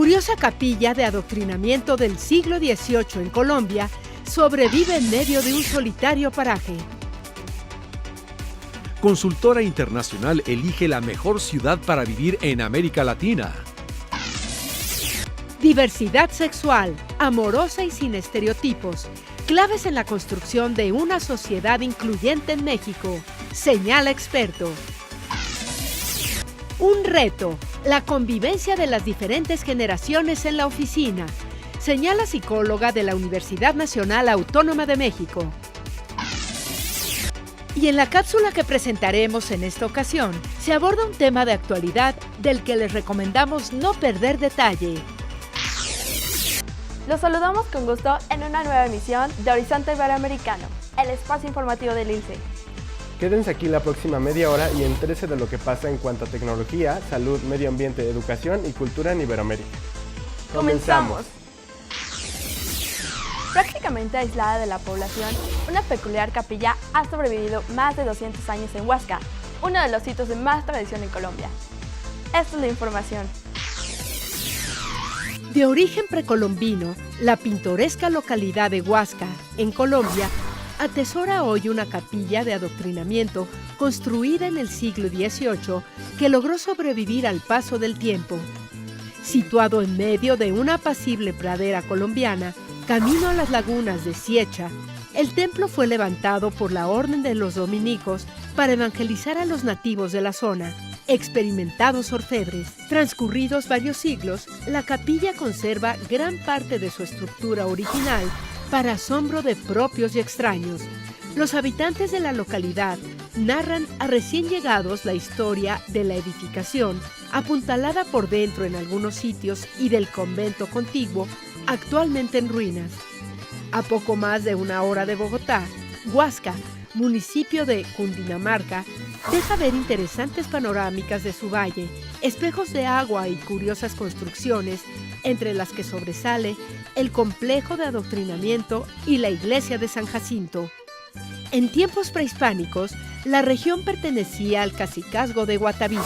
Curiosa capilla de adoctrinamiento del siglo XVIII en Colombia sobrevive en medio de un solitario paraje. Consultora internacional elige la mejor ciudad para vivir en América Latina. Diversidad sexual, amorosa y sin estereotipos. Claves en la construcción de una sociedad incluyente en México. Señala experto. Un reto, la convivencia de las diferentes generaciones en la oficina. Señala psicóloga de la Universidad Nacional Autónoma de México. Y en la cápsula que presentaremos en esta ocasión, se aborda un tema de actualidad del que les recomendamos no perder detalle. Los saludamos con gusto en una nueva emisión de Horizonte Iberoamericano, el espacio informativo del INSE. Quédense aquí la próxima media hora y entérese de lo que pasa en cuanto a tecnología, salud, medio ambiente, educación y cultura en Iberoamérica. ¡Comenzamos! Prácticamente aislada de la población, una peculiar capilla ha sobrevivido más de 200 años en Huasca, uno de los sitios de más tradición en Colombia. Esta es la información. De origen precolombino, la pintoresca localidad de Huasca, en Colombia, atesora hoy una capilla de adoctrinamiento construida en el siglo XVIII que logró sobrevivir al paso del tiempo. Situado en medio de una apacible pradera colombiana, camino a las lagunas de Siecha, el templo fue levantado por la Orden de los Dominicos para evangelizar a los nativos de la zona, experimentados orfebres. Transcurridos varios siglos, la capilla conserva gran parte de su estructura original para asombro de propios y extraños. Los habitantes de la localidad narran a recién llegados la historia de la edificación, apuntalada por dentro en algunos sitios, y del convento contiguo, actualmente en ruinas. A poco más de una hora de Bogotá, Huasca, municipio de Cundinamarca, deja ver interesantes panorámicas de su valle, espejos de agua y curiosas construcciones, entre las que sobresale el complejo de adoctrinamiento y la iglesia de San Jacinto. En tiempos prehispánicos, la región pertenecía al cacicazgo de Guatavita,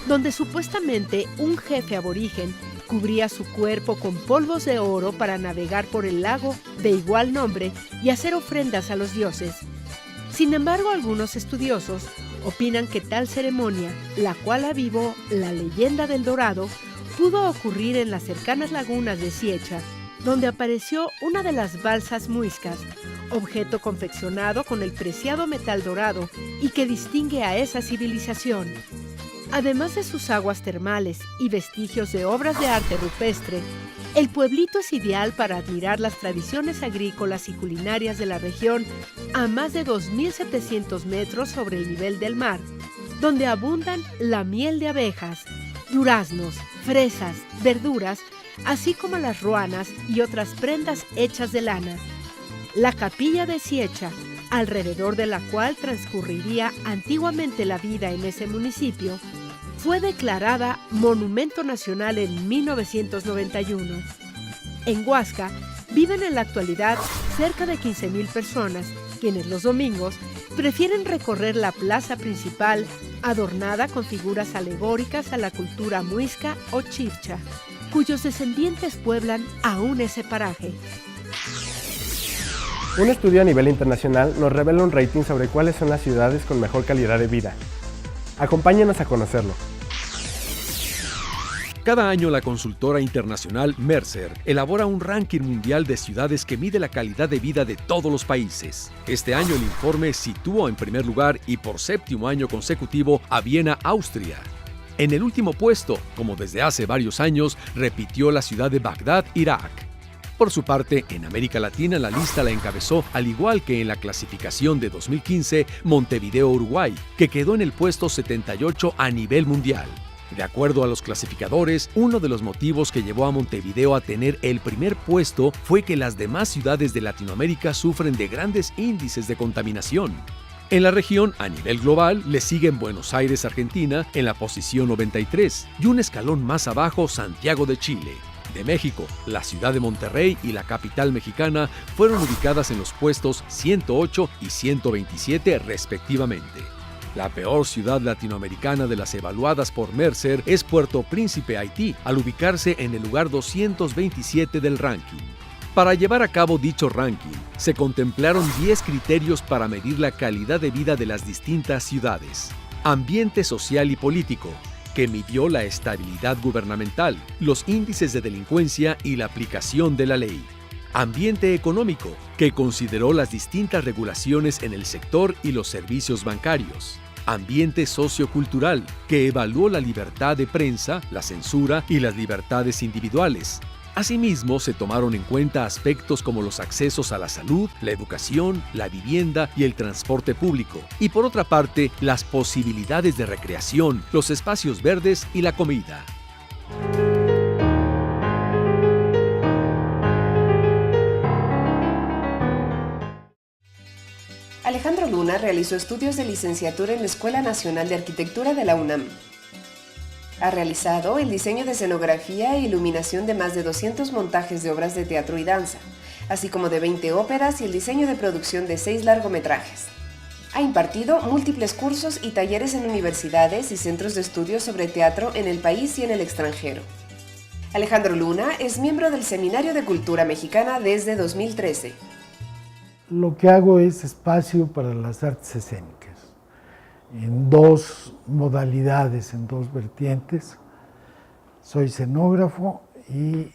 donde supuestamente un jefe aborigen cubría su cuerpo con polvos de oro para navegar por el lago de igual nombre y hacer ofrendas a los dioses. Sin embargo, algunos estudiosos opinan que tal ceremonia, la cual avivó la leyenda del Dorado, pudo ocurrir en las cercanas lagunas de Siecha, donde apareció una de las balsas muiscas, objeto confeccionado con el preciado metal dorado y que distingue a esa civilización. Además de sus aguas termales y vestigios de obras de arte rupestre, el pueblito es ideal para admirar las tradiciones agrícolas y culinarias de la región a más de 2.700 metros sobre el nivel del mar, donde abundan la miel de abejas, duraznos, fresas, verduras, así como las ruanas y otras prendas hechas de lana. La capilla de Siecha, alrededor de la cual transcurriría antiguamente la vida en ese municipio, fue declarada Monumento Nacional en 1991. En Huasca viven en la actualidad cerca de 15,000 personas, quienes los domingos prefieren recorrer la plaza principal, adornada con figuras alegóricas a la cultura muisca o chibcha, cuyos descendientes pueblan aún ese paraje. Un estudio a nivel internacional nos revela un rating sobre cuáles son las ciudades con mejor calidad de vida. Acompáñenos a conocerlo. Cada año la consultora internacional Mercer elabora un ranking mundial de ciudades que mide la calidad de vida de todos los países. Este año el informe situó en primer lugar y por 7º año consecutivo a Viena, Austria. En el último puesto, como desde hace varios años, repitió la ciudad de Bagdad, Irak. Por su parte, en América Latina la lista la encabezó, al igual que en la clasificación de 2015, Montevideo, Uruguay, que quedó en el puesto 78 a nivel mundial. De acuerdo a los clasificadores, uno de los motivos que llevó a Montevideo a tener el primer puesto fue que las demás ciudades de Latinoamérica sufren de grandes índices de contaminación. En la región, a nivel global, le siguen Buenos Aires, Argentina, en la posición 93, y un escalón más abajo, Santiago de Chile. De México, la ciudad de Monterrey y la capital mexicana fueron ubicadas en los puestos 108 y 127 respectivamente. La peor ciudad latinoamericana de las evaluadas por Mercer es Puerto Príncipe, Haití, al ubicarse en el lugar 227 del ranking. Para llevar a cabo dicho ranking, se contemplaron 10 criterios para medir la calidad de vida de las distintas ciudades. Ambiente social y político, que midió la estabilidad gubernamental, los índices de delincuencia y la aplicación de la ley. Ambiente económico, que consideró las distintas regulaciones en el sector y los servicios bancarios. Ambiente sociocultural, que evaluó la libertad de prensa, la censura y las libertades individuales. Asimismo, se tomaron en cuenta aspectos como los accesos a la salud, la educación, la vivienda y el transporte público. Y por otra parte, las posibilidades de recreación, los espacios verdes y la comida. Alejandro Luna realizó estudios de licenciatura en la Escuela Nacional de Arquitectura de la UNAM. Ha realizado el diseño de escenografía e iluminación de más de 200 montajes de obras de teatro y danza, así como de 20 óperas y el diseño de producción de 6 largometrajes. Ha impartido múltiples cursos y talleres en universidades y centros de estudios sobre teatro en el país y en el extranjero. Alejandro Luna es miembro del Seminario de Cultura Mexicana desde 2013. Lo que hago es espacio para las artes escénicas, en 2 modalidades, en 2 vertientes. Soy escenógrafo y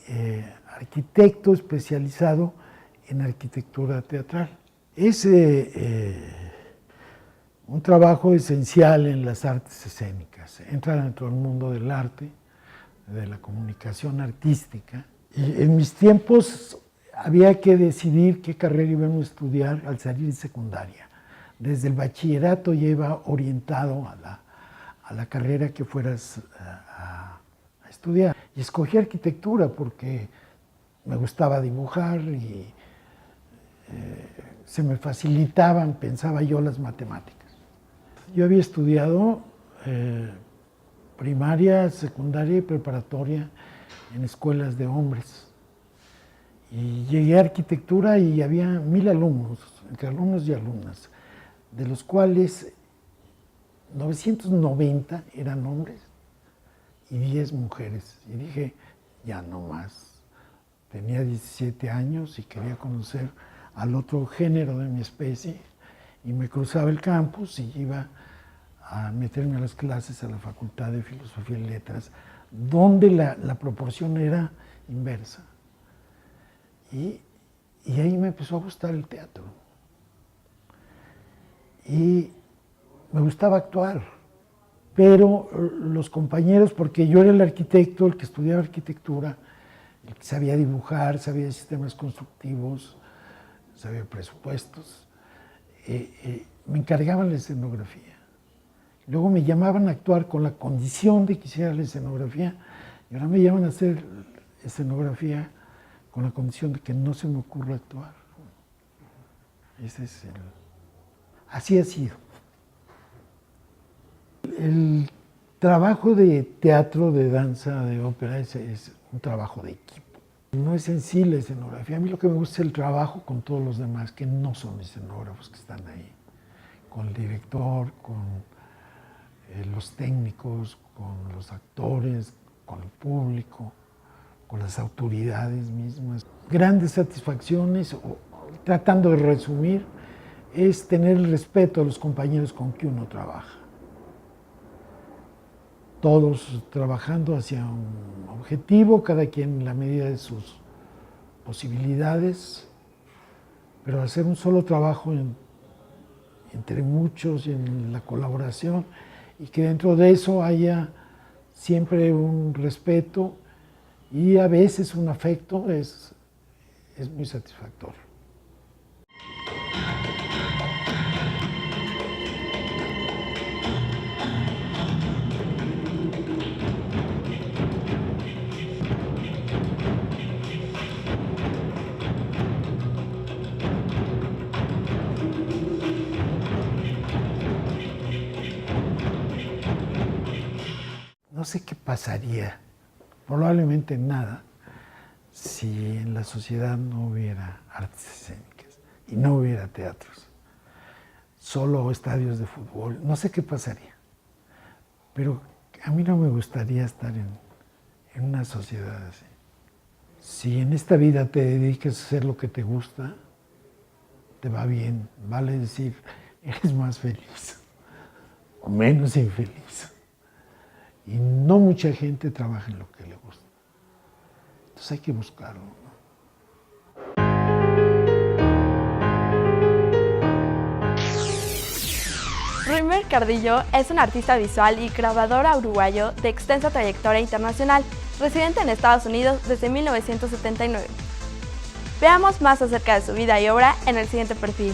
arquitecto especializado en arquitectura teatral. Es un trabajo esencial en las artes escénicas. Entra dentro del mundo del arte, de la comunicación artística. Y en mis tiempos había que decidir qué carrera íbamos a estudiar al salir de secundaria. Desde el bachillerato ya iba orientado a la carrera que fueras a estudiar. Y escogí arquitectura porque me gustaba dibujar y se me facilitaban, pensaba yo, las matemáticas. Yo había estudiado primaria, secundaria y preparatoria en escuelas de hombres. Y llegué a arquitectura y había 1000 alumnos, entre alumnos y alumnas, de los cuales 990 eran hombres y 10 mujeres. Y dije, ya no más. Tenía 17 años y quería conocer al otro género de mi especie y me cruzaba el campus y iba a meterme a las clases a la Facultad de Filosofía y Letras, donde la proporción era inversa. Y ahí me empezó a gustar el teatro. Y me gustaba actuar, pero los compañeros, porque yo era el arquitecto, el que estudiaba arquitectura, el que sabía dibujar, sabía sistemas constructivos, sabía presupuestos, me encargaban la escenografía. Luego me llamaban a actuar con la condición de que hiciera la escenografía, y ahora me llaman a hacer escenografía con la condición de que no se me ocurra actuar. Así ha sido. El trabajo de teatro, de danza, de ópera es un trabajo de equipo. No es en sí la escenografía. A mí lo que me gusta es el trabajo con todos los demás, que no son escenógrafos, que están ahí. Con el director, con los técnicos, con los actores, con el público, con las autoridades mismas. Grandes satisfacciones, tratando de resumir, es tener el respeto a los compañeros con que uno trabaja. Todos trabajando hacia un objetivo, cada quien en la medida de sus posibilidades, pero hacer un solo trabajo entre muchos y en la colaboración, y que dentro de eso haya siempre un respeto y a veces un afecto, es muy satisfactorio. No sé qué pasaría, probablemente nada, si en la sociedad no hubiera artes escénicas y no hubiera teatros. solo estadios de fútbol, no sé qué pasaría. Pero a mí no me gustaría estar en una sociedad así. Si en esta vida te dedicas a hacer lo que te gusta, te va bien, vale decir, eres más feliz o menos infeliz. Y no mucha gente trabaja en lo que le gusta. Entonces hay que buscarlo, ¿no? Rimer Cardillo es un artista visual y grabador uruguayo de extensa trayectoria internacional, residente en Estados Unidos desde 1979. Veamos más acerca de su vida y obra en el siguiente perfil.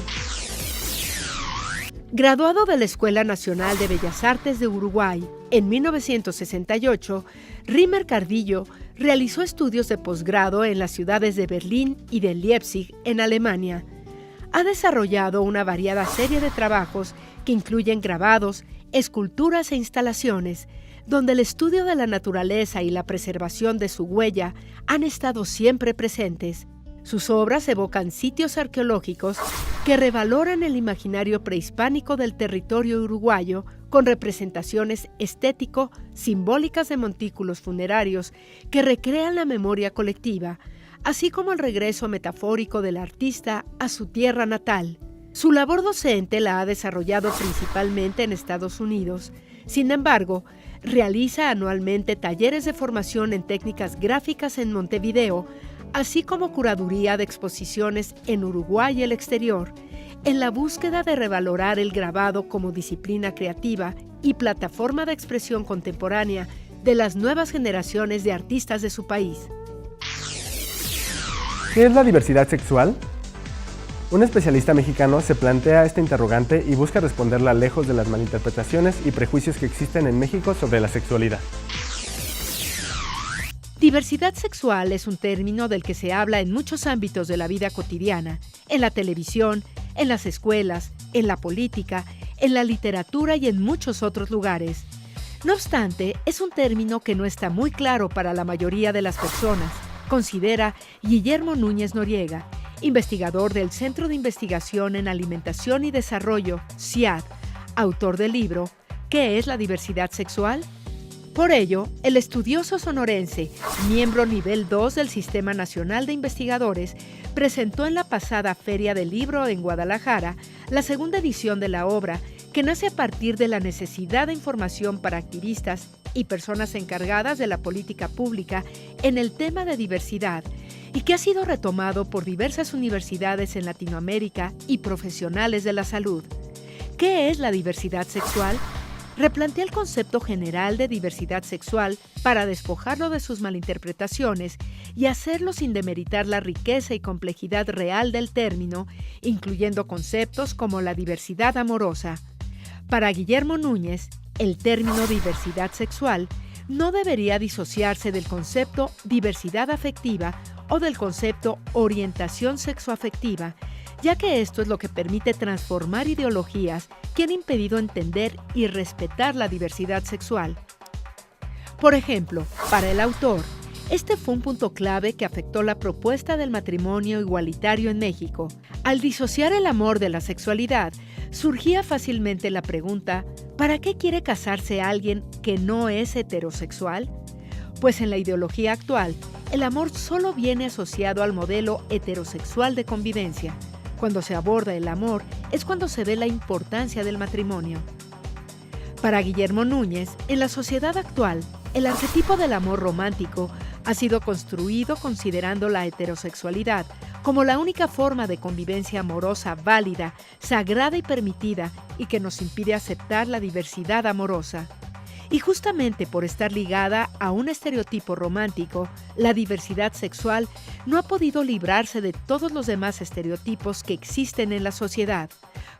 Graduado de la Escuela Nacional de Bellas Artes de Uruguay en 1968, Rimer Cardillo realizó estudios de posgrado en las ciudades de Berlín y de Leipzig, en Alemania. Ha desarrollado una variada serie de trabajos que incluyen grabados, esculturas e instalaciones, donde el estudio de la naturaleza y la preservación de su huella han estado siempre presentes. Sus obras evocan sitios arqueológicos que revaloran el imaginario prehispánico del territorio uruguayo con representaciones estético-simbólicas de montículos funerarios que recrean la memoria colectiva, así como el regreso metafórico del artista a su tierra natal. Su labor docente la ha desarrollado principalmente en Estados Unidos. Sin embargo, realiza anualmente talleres de formación en técnicas gráficas en Montevideo, así como curaduría de exposiciones en Uruguay y el exterior, en la búsqueda de revalorar el grabado como disciplina creativa y plataforma de expresión contemporánea de las nuevas generaciones de artistas de su país. ¿Qué es la diversidad sexual? Un especialista mexicano se plantea esta interrogante y busca responderla lejos de las malinterpretaciones y prejuicios que existen en México sobre la sexualidad. Diversidad sexual es un término del que se habla en muchos ámbitos de la vida cotidiana, en la televisión, en las escuelas, en la política, en la literatura y en muchos otros lugares. No obstante, es un término que no está muy claro para la mayoría de las personas, considera Guillermo Núñez Noriega, investigador del Centro de Investigación en Alimentación y Desarrollo, CIAD, autor del libro ¿Qué es la diversidad sexual? Por ello, el estudioso sonorense, miembro nivel 2 del Sistema Nacional de Investigadores, presentó en la pasada Feria del Libro en Guadalajara la segunda edición de la obra, que nace a partir de la necesidad de información para activistas y personas encargadas de la política pública en el tema de diversidad, y que ha sido retomado por diversas universidades en Latinoamérica y profesionales de la salud. ¿Qué es la diversidad sexual? Replantea el concepto general de diversidad sexual para despojarlo de sus malinterpretaciones y hacerlo sin demeritar la riqueza y complejidad real del término, incluyendo conceptos como la diversidad amorosa. Para Guillermo Núñez, el término diversidad sexual no debería disociarse del concepto diversidad afectiva o del concepto orientación sexoafectiva, ya que esto es lo que permite transformar ideologías que han impedido entender y respetar la diversidad sexual. Por ejemplo, para el autor, este fue un punto clave que afectó la propuesta del matrimonio igualitario en México. Al disociar el amor de la sexualidad, surgía fácilmente la pregunta, ¿para qué quiere casarse alguien que no es heterosexual? Pues en la ideología actual, el amor solo viene asociado al modelo heterosexual de convivencia. Cuando se aborda el amor es cuando se ve la importancia del matrimonio. Para Guillermo Núñez, en la sociedad actual, el arquetipo del amor romántico ha sido construido considerando la heterosexualidad como la única forma de convivencia amorosa válida, sagrada y permitida, y que nos impide aceptar la diversidad amorosa. Y justamente por estar ligada a un estereotipo romántico, la diversidad sexual no ha podido librarse de todos los demás estereotipos que existen en la sociedad.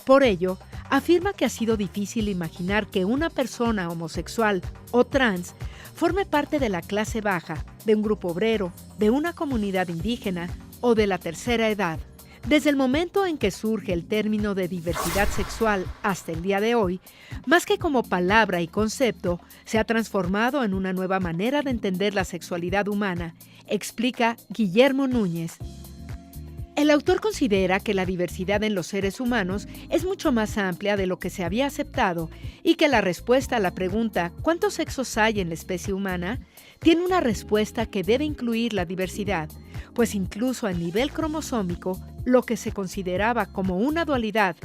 Por ello, afirma que ha sido difícil imaginar que una persona homosexual o trans forme parte de la clase baja, de un grupo obrero, de una comunidad indígena o de la tercera edad. Desde el momento en que surge el término de diversidad sexual hasta el día de hoy, más que como palabra y concepto, se ha transformado en una nueva manera de entender la sexualidad humana, explica Guillermo Núñez. El autor considera que la diversidad en los seres humanos es mucho más amplia de lo que se había aceptado y que la respuesta a la pregunta ¿cuántos sexos hay en la especie humana? Tiene una respuesta que debe incluir la diversidad, pues incluso a nivel cromosómico, lo que se consideraba como una dualidad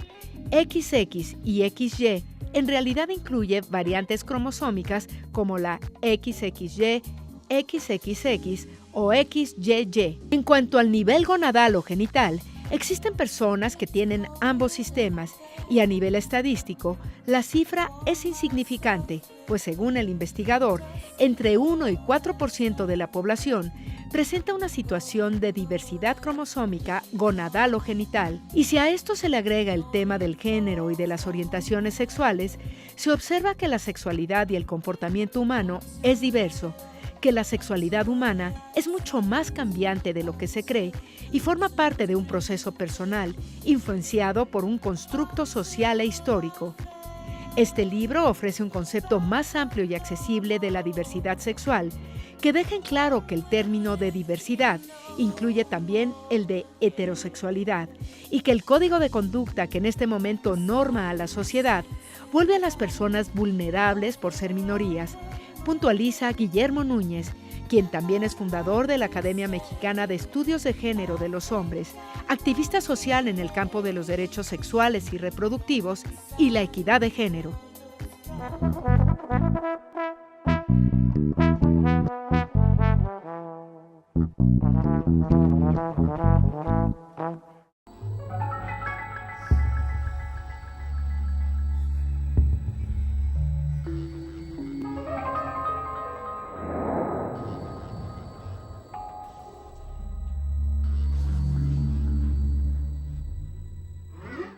XX y XY en realidad incluye variantes cromosómicas como la XXY, XXX o XYY. En cuanto al nivel gonadal o genital, existen personas que tienen ambos sistemas y a nivel estadístico, la cifra es insignificante, pues según el investigador, entre 1 y 4% de la población presenta una situación de diversidad cromosómica gonadal o genital. Y si a esto se le agrega el tema del género y de las orientaciones sexuales, se observa que la sexualidad y el comportamiento humano es diverso, que la sexualidad humana es mucho más cambiante de lo que se cree y forma parte de un proceso personal, influenciado por un constructo social e histórico. Este libro ofrece un concepto más amplio y accesible de la diversidad sexual, que deja en claro que el término de diversidad incluye también el de heterosexualidad y que el código de conducta que en este momento norma a la sociedad vuelve a las personas vulnerables por ser minorías, puntualiza Guillermo Núñez, quien también es fundador de la Academia Mexicana de Estudios de Género de los Hombres, activista social en el campo de los derechos sexuales y reproductivos y la equidad de género.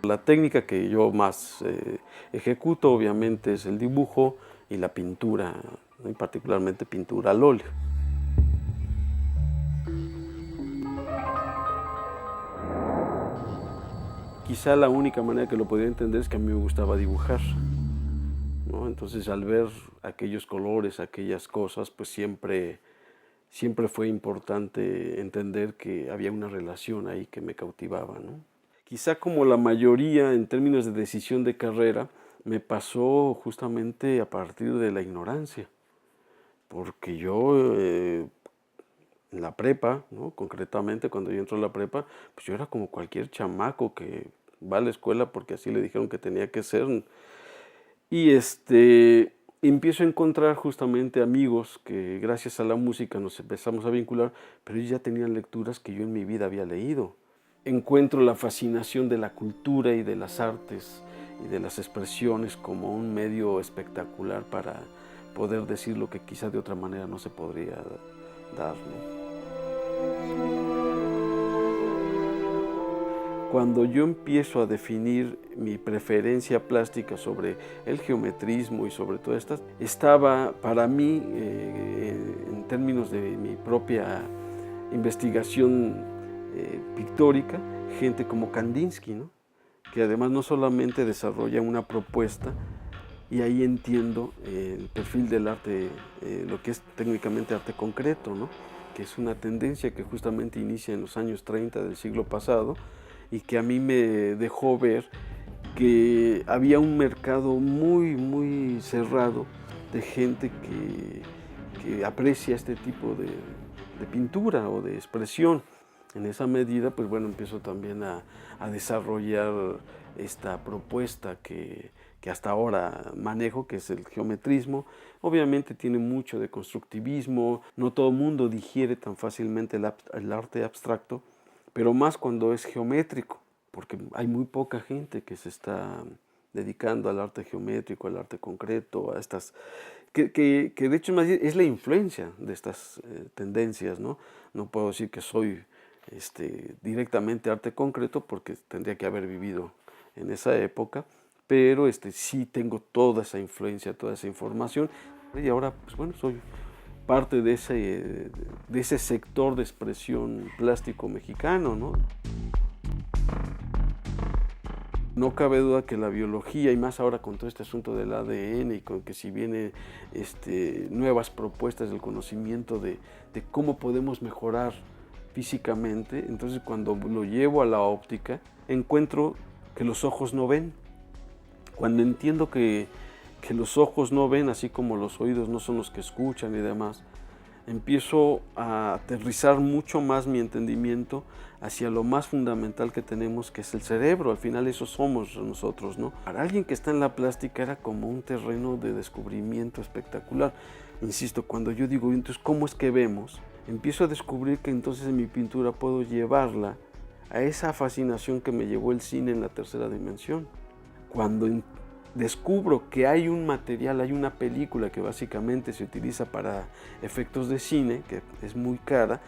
La técnica que yo más ejecuto obviamente es el dibujo y la pintura, y particularmente pintura al óleo. Quizá la única manera que lo podía entender es que a mí me gustaba dibujar, ¿no? Entonces al ver aquellos colores, aquellas cosas, pues siempre fue importante entender que había una relación ahí que me cautivaba, ¿no? Quizá como la mayoría en términos de decisión de carrera, me pasó justamente a partir de la ignorancia, porque yo en la prepa, ¿no? Concretamente cuando yo entro a la prepa, pues yo era como cualquier chamaco que va a la escuela porque así le dijeron que tenía que ser. Y empiezo a encontrar justamente amigos que gracias a la música nos empezamos a vincular, pero ellos ya tenían lecturas que yo en mi vida había leído. Encuentro la fascinación de la cultura y de las artes y de las expresiones como un medio espectacular para poder decir lo que quizá de otra manera no se podría dar, ¿no? Cuando yo empiezo a definir mi preferencia plástica sobre el geometrismo y sobre todas estas, estaba para mí, en términos de mi propia investigación pictórica, gente como Kandinsky, ¿no? Que además no solamente desarrolla una propuesta, y ahí entiendo el perfil del arte, lo que es técnicamente arte concreto, ¿no? Que es una tendencia que justamente inicia en los años 30 del siglo pasado y que a mí me dejó ver que había un mercado muy, muy cerrado de gente que aprecia este tipo de pintura o de expresión. En esa medida, pues bueno, empiezo también a desarrollar esta propuesta que hasta ahora manejo, que es el geometrismo. Obviamente tiene mucho de constructivismo, no todo el mundo digiere tan fácilmente el arte abstracto, pero más cuando es geométrico, porque hay muy poca gente que se está dedicando al arte geométrico, al arte concreto, a estas, que de hecho más es la influencia de estas tendencias, ¿no? No puedo decir que soy directamente arte concreto porque tendría que haber vivido en esa época, pero sí tengo toda esa influencia, toda esa información, y ahora pues bueno, soy parte de ese sector de expresión plástico mexicano, ¿no? No cabe duda que la biología, y más ahora con todo este asunto del ADN y con que si viene nuevas propuestas del conocimiento de cómo podemos mejorar físicamente. Entonces cuando lo llevo a la óptica, encuentro que los ojos no ven. Cuando entiendo que los ojos no ven, así como los oídos no son los que escuchan y demás, empiezo a aterrizar mucho más mi entendimiento hacia lo más fundamental que tenemos, que es el cerebro. Al final eso somos nosotros, ¿no? Para alguien que está en la plástica era como un terreno de descubrimiento espectacular. Insisto, cuando yo digo, entonces, ¿cómo es que vemos? Empiezo a descubrir que entonces en mi pintura puedo llevarla a esa fascinación que me llevó el cine en la tercera dimensión. Cuando descubro que hay un material, hay una película que básicamente se utiliza para efectos de cine, que es muy cara,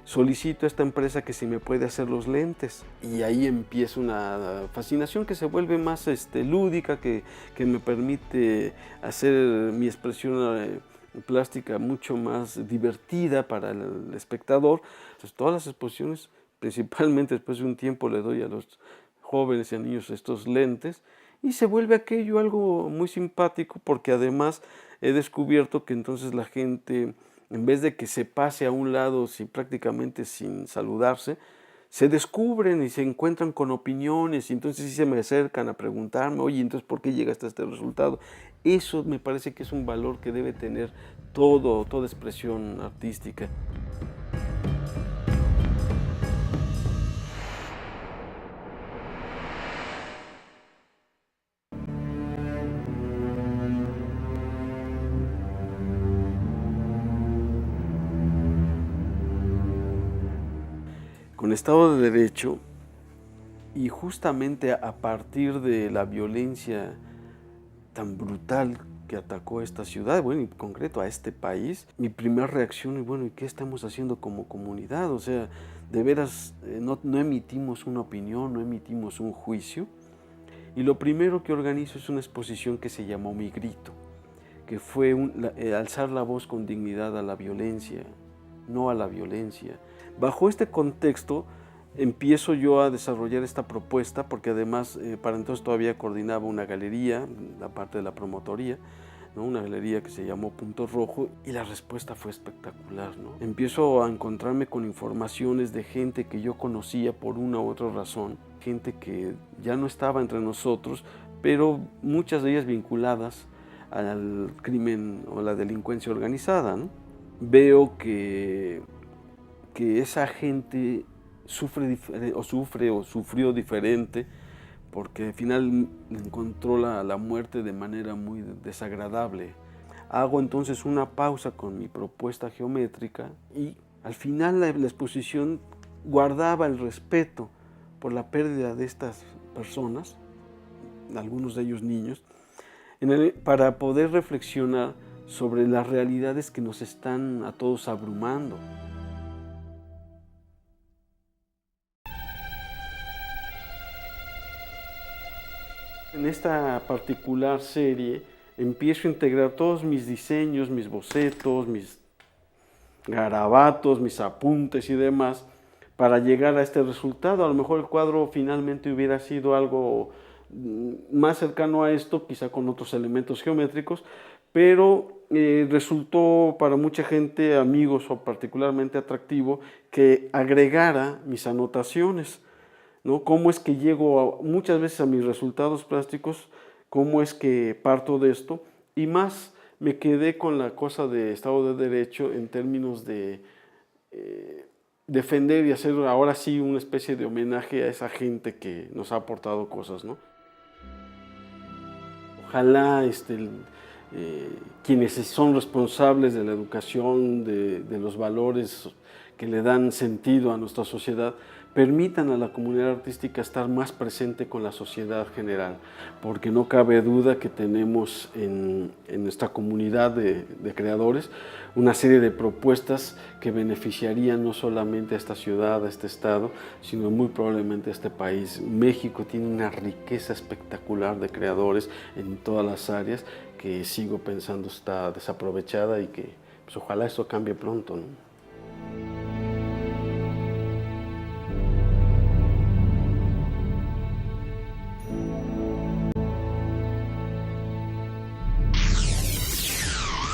solicito a esta empresa que si me puede hacer los lentes, y ahí empieza una fascinación que se vuelve más lúdica, que me permite hacer mi expresión plástica mucho más divertida para el espectador. Entonces, todas las exposiciones, principalmente después de un tiempo, le doy a los jóvenes y a niños estos lentes, y se vuelve aquello algo muy simpático, porque además he descubierto que entonces la gente, en vez de que se pase a un lado prácticamente sin saludarse, se descubren y se encuentran con opiniones, y entonces sí se me acercan a preguntarme, oye, entonces ¿por qué llegaste a este resultado? Eso me parece que es un valor que debe tener toda expresión artística. Con Estado de Derecho, y justamente a partir de la violencia tan brutal que atacó a esta ciudad, bueno, en concreto a este país, mi primera reacción es, bueno, ¿y qué estamos haciendo como comunidad? O sea, de veras, no emitimos una opinión, no emitimos un juicio. Y lo primero que organizo es una exposición que se llamó Mi Grito, que fue alzar la voz con dignidad a la violencia, no a la violencia. Bajo este contexto empiezo yo a desarrollar esta propuesta, porque además para entonces todavía coordinaba una galería, la parte de la promotoría, ¿no? Una galería que se llamó Punto Rojo, y la respuesta fue espectacular, ¿no? Empiezo a encontrarme con informaciones de gente que yo conocía por una u otra razón, gente que ya no estaba entre nosotros, pero muchas de ellas vinculadas al crimen o la delincuencia organizada, ¿no? Veo que esa gente sufrió diferente, porque al final encontró la muerte de manera muy desagradable. Hago entonces una pausa con mi propuesta geométrica, y al final la exposición guardaba el respeto por la pérdida de estas personas, algunos de ellos niños, para poder reflexionar sobre las realidades que nos están a todos abrumando. En esta particular serie empiezo a integrar todos mis diseños, mis bocetos, mis garabatos, mis apuntes y demás para llegar a este resultado. A lo mejor el cuadro finalmente hubiera sido algo más cercano a esto, quizá con otros elementos geométricos, pero resultó para mucha gente, amigos, o particularmente atractivo que agregara mis anotaciones, ¿no? Cómo es que llego muchas veces a mis resultados plásticos, cómo es que parto de esto, y más me quedé con la cosa de Estado de Derecho en términos de defender y hacer ahora sí una especie de homenaje a esa gente que nos ha aportado cosas, ¿no? Ojalá quienes son responsables de la educación, de los valores que le dan sentido a nuestra sociedad, permitan a la comunidad artística estar más presente con la sociedad general, porque no cabe duda que tenemos en nuestra comunidad de creadores una serie de propuestas que beneficiarían no solamente a esta ciudad, a este estado, sino muy probablemente a este país. México tiene una riqueza espectacular de creadores en todas las áreas que sigo pensando está desaprovechada, y que pues, ojalá esto cambie pronto, ¿no?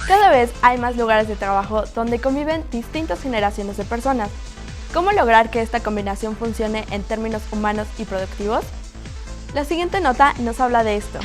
Cada vez hay más lugares de trabajo donde conviven distintas generaciones de personas. ¿Cómo lograr que esta combinación funcione en términos humanos y productivos? La siguiente nota nos habla de esto.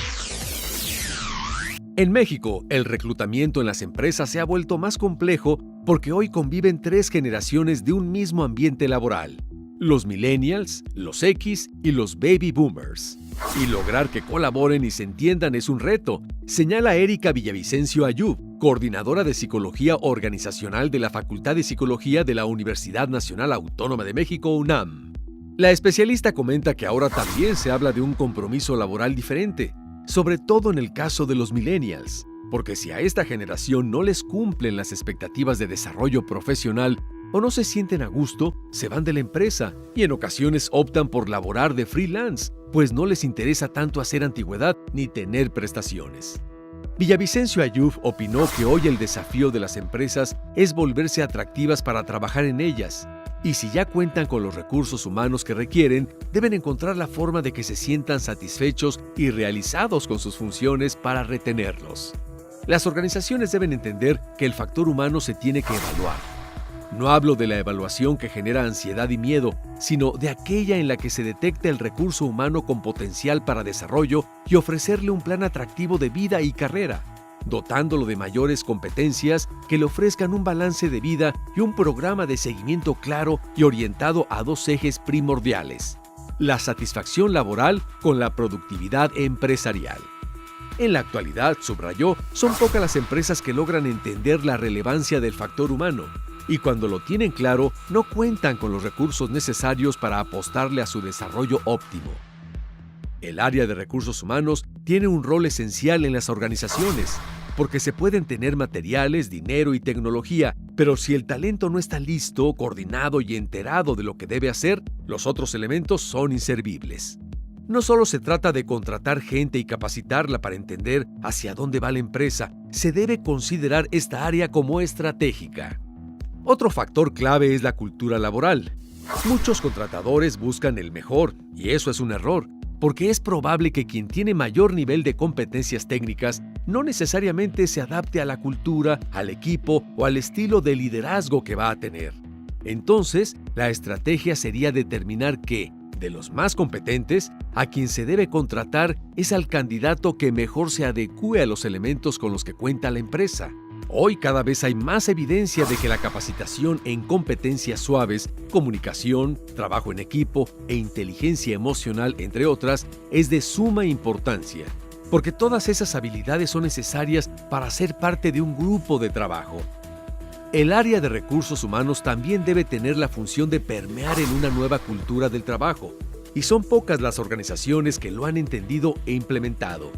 En México, el reclutamiento en las empresas se ha vuelto más complejo porque hoy conviven 3 generaciones de un mismo ambiente laboral: los millennials, los X y los baby boomers. Y lograr que colaboren y se entiendan es un reto, señala Erika Villavicencio Ayub, coordinadora de Psicología Organizacional de la Facultad de Psicología de la Universidad Nacional Autónoma de México, UNAM. La especialista comenta que ahora también se habla de un compromiso laboral diferente, sobre todo en el caso de los millennials, porque si a esta generación no les cumplen las expectativas de desarrollo profesional o no se sienten a gusto, se van de la empresa y en ocasiones optan por laborar de freelance, pues no les interesa tanto hacer antigüedad ni tener prestaciones. Villavicencio Ayub opinó que hoy el desafío de las empresas es volverse atractivas para trabajar en ellas, y si ya cuentan con los recursos humanos que requieren, deben encontrar la forma de que se sientan satisfechos y realizados con sus funciones para retenerlos. Las organizaciones deben entender que el factor humano se tiene que evaluar. No hablo de la evaluación que genera ansiedad y miedo, sino de aquella en la que se detecta el recurso humano con potencial para desarrollo y ofrecerle un plan atractivo de vida y carrera, dotándolo de mayores competencias que le ofrezcan un balance de vida y un programa de seguimiento claro y orientado a 2 ejes primordiales: la satisfacción laboral con la productividad empresarial. En la actualidad, subrayó, son pocas las empresas que logran entender la relevancia del factor humano, y cuando lo tienen claro, no cuentan con los recursos necesarios para apostarle a su desarrollo óptimo. El área de recursos humanos tiene un rol esencial en las organizaciones, porque se pueden tener materiales, dinero y tecnología, pero si el talento no está listo, coordinado y enterado de lo que debe hacer, los otros elementos son inservibles. No solo se trata de contratar gente y capacitarla para entender hacia dónde va la empresa, se debe considerar esta área como estratégica. Otro factor clave es la cultura laboral. Muchos contratadores buscan el mejor, y eso es un error, porque es probable que quien tiene mayor nivel de competencias técnicas no necesariamente se adapte a la cultura, al equipo o al estilo de liderazgo que va a tener. Entonces, la estrategia sería determinar que, de los más competentes, a quien se debe contratar es al candidato que mejor se adecue a los elementos con los que cuenta la empresa. Hoy cada vez hay más evidencia de que la capacitación en competencias suaves, comunicación, trabajo en equipo e inteligencia emocional, entre otras, es de suma importancia, porque todas esas habilidades son necesarias para ser parte de un grupo de trabajo. El área de recursos humanos también debe tener la función de permear en una nueva cultura del trabajo, y son pocas las organizaciones que lo han entendido e implementado.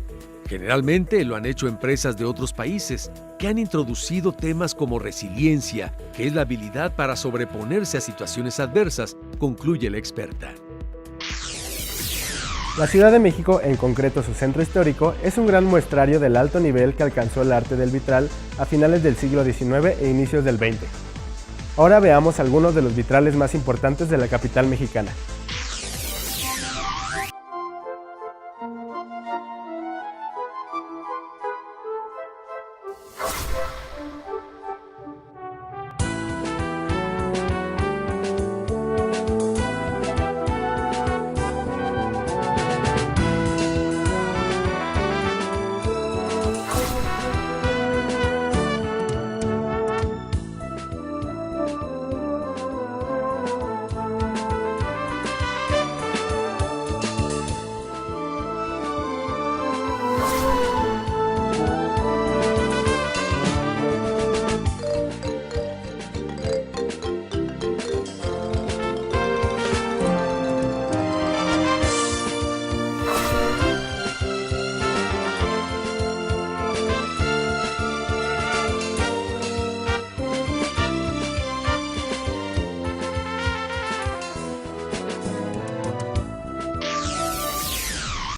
Generalmente lo han hecho empresas de otros países, que han introducido temas como resiliencia, que es la habilidad para sobreponerse a situaciones adversas, concluye la experta. La Ciudad de México, en concreto su centro histórico, es un gran muestrario del alto nivel que alcanzó el arte del vitral a finales del siglo XIX e inicios del XX. Ahora veamos algunos de los vitrales más importantes de la capital mexicana.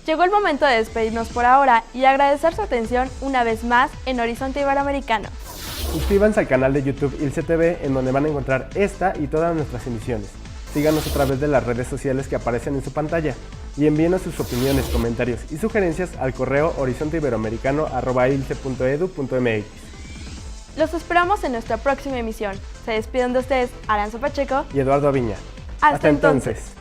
Llegó el momento de despedirnos por ahora y agradecer su atención una vez más en Horizonte Iberoamericano. Suscríbanse al canal de YouTube ILCE TV, en donde van a encontrar esta y todas nuestras emisiones. Síganos a través de las redes sociales que aparecen en su pantalla y envíenos sus opiniones, comentarios y sugerencias al correo horizonteiberoamericano@ilce.edu.mx. Los esperamos en nuestra próxima emisión. Se despiden de ustedes Aranza Pacheco y Eduardo Aviña. Hasta entonces.